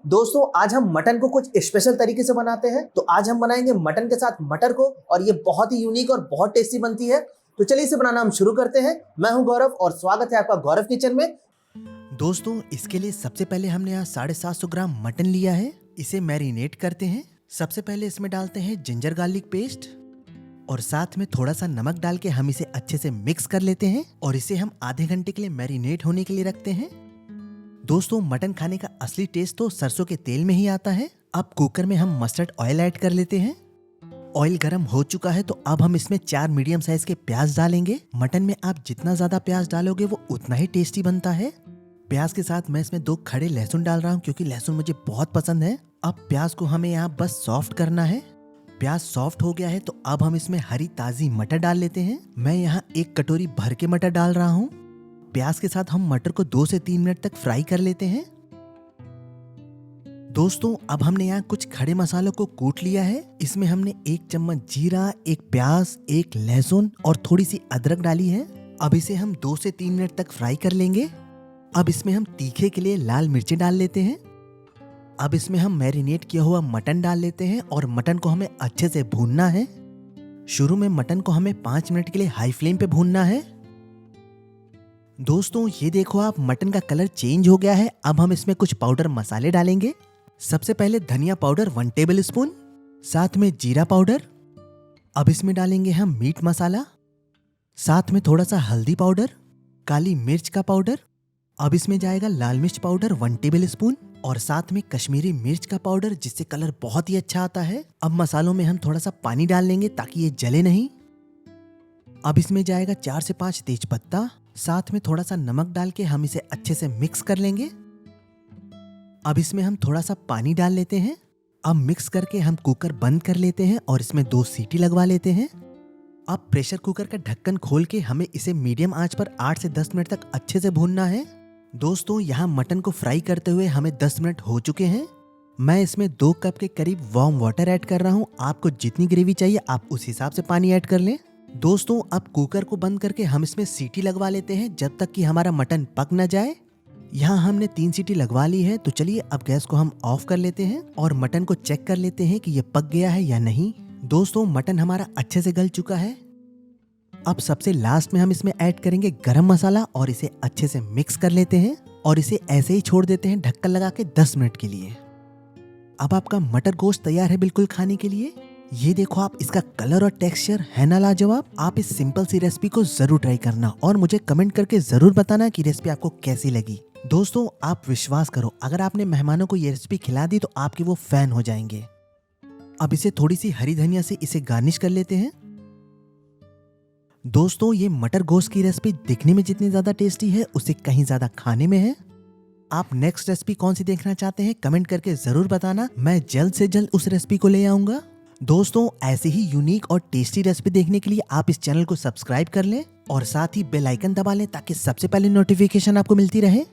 दोस्तों आज हम मटन को कुछ स्पेशल तरीके से बनाते हैं। तो आज हम बनाएंगे मटन के साथ मटर को, और ये बहुत ही यूनिक और बहुत टेस्टी बनती है। तो चलिए इसे बनाना हम शुरू करते हैं। मैं हूं गौरव और स्वागत है आपका गौरव किचन में। दोस्तों इसके लिए सबसे पहले हमने यहाँ 750 ग्राम मटन लिया है। इसे मैरिनेट करते हैं। सबसे पहले इसमें डालते हैं जिंजर गार्लिक पेस्ट और साथ में थोड़ा सा नमक डाल के हम इसे अच्छे से मिक्स कर लेते हैं और इसे हम आधे घंटे के लिए मैरिनेट होने के लिए रखते हैं। दोस्तों मटन खाने का असली टेस्ट तो सरसों के तेल में ही आता है। अब कुकर में हम मस्टर्ड ऑयल ऐड कर लेते हैं। ऑयल गर्म हो चुका है तो अब हम इसमें 4 मीडियम साइज के प्याज डालेंगे। मटन में आप जितना ज्यादा प्याज डालोगे वो उतना ही टेस्टी बनता है। प्याज के साथ मैं इसमें 2 खड़े लहसुन डाल रहा हूँ क्योंकि लहसुन मुझे बहुत पसंद है। अब प्याज को हमें यहाँ बस सॉफ्ट करना है। प्याज सॉफ्ट हो गया है तो अब हम इसमें हरी ताजी मटर डाल लेते हैं। मैं यहाँ 1 कटोरी भर के मटर डाल रहा हूँ। प्याज के साथ हम मटर को 2 से 3 मिनट तक फ्राई कर लेते हैं। दोस्तों अब हमने यहाँ कुछ खड़े मसालों को कूट लिया है। इसमें हमने 1 चम्मच जीरा, 1 प्याज, 1 लहसुन और थोड़ी सी अदरक डाली है। अब इसे हम 2 से 3 मिनट तक फ्राई कर लेंगे। अब इसमें हम तीखे के लिए लाल मिर्ची डाल लेते हैं। अब इसमें हम मैरिनेट किया हुआ मटन डाल लेते हैं और मटन को हमें अच्छे से भूनना है। शुरू में मटन को हमें 5 मिनट के लिए हाई फ्लेम पे भूनना है। दोस्तों ये देखो आप, मटन का कलर चेंज हो गया है। अब हम इसमें कुछ पाउडर मसाले डालेंगे। सबसे पहले धनिया पाउडर 1 टेबल स्पून, साथ में जीरा पाउडर। अब इसमें डालेंगे हम मीट मसाला, साथ में थोड़ा सा हल्दी पाउडर, काली मिर्च का पाउडर। अब इसमें जाएगा लाल मिर्च पाउडर 1 टेबल स्पून और साथ में कश्मीरी मिर्च का पाउडर, जिससे कलर बहुत ही अच्छा आता है। अब मसालों में हम थोड़ा सा पानी डाल लेंगे ताकि ये जले नहीं। अब इसमें जाएगा 4 से 5 तेज पत्ता, साथ में थोड़ा सा नमक डाल के हम इसे अच्छे से मिक्स कर लेंगे। अब इसमें हम थोड़ा सा पानी डाल लेते हैं। अब मिक्स करके हम कुकर बंद कर लेते हैं और इसमें 2 सीटी लगवा लेते हैं। अब प्रेशर कुकर का ढक्कन खोल के हमें इसे मीडियम आंच पर 8 से 10 मिनट तक अच्छे से भूनना है। दोस्तों यहाँ मटन को फ्राई करते हुए हमें 10 मिनट हो चुके हैं। मैं इसमें 2 कप के करीब वार्म वाटर ऐड कर रहा हूँ। आपको जितनी ग्रेवी चाहिए आप उस हिसाब से पानी ऐड कर लें। दोस्तों अब कुकर को बंद करके हम इसमें सीटी लगवा लेते हैं जब तक कि हमारा मटन पक न जाए। यहाँ हमने 3 सीटी लगवा ली है। तो चलिए अब गैस को हम ऑफ कर लेते हैं और मटन को चेक कर लेते हैं कि ये पक गया है या नहीं। दोस्तों मटन हमारा अच्छे से गल चुका है। अब सबसे लास्ट में हम इसमें ऐड करेंगे गरम मसाला और इसे अच्छे से मिक्स कर लेते हैं और इसे ऐसे ही छोड़ देते हैं ढक्कन लगा के 10 मिनट के लिए। अब आपका मटर गोश्त तैयार है बिल्कुल खाने के लिए। ये देखो आप, इसका कलर और टेक्सचर है ना लाजवाब। आप इस सिंपल सी रेसिपी को जरूर ट्राई करना और मुझे कमेंट करके जरूर बताना कि रेसिपी आपको कैसी लगी। दोस्तों आप विश्वास करो, अगर आपने मेहमानों को ये रेसिपी खिला दी तो आपके वो फैन हो जाएंगे। अब इसे थोड़ी सी हरी धनिया से इसे गार्निश कर लेते हैं। दोस्तों ये मटर गोश्त की रेसिपी दिखने में जितनी ज्यादा टेस्टी है उससे कहीं ज्यादा खाने में है। आप नेक्स्ट रेसिपी कौन सी देखना चाहते हैं कमेंट करके जरूर बताना। मैं जल्द से जल्द उस रेसिपी को ले आऊंगा। दोस्तों ऐसे ही यूनिक और टेस्टी रेसिपी देखने के लिए आप इस चैनल को सब्सक्राइब कर लें और साथ ही बेल आइकन दबा लें ताकि सबसे पहले नोटिफिकेशन आपको मिलती रहे।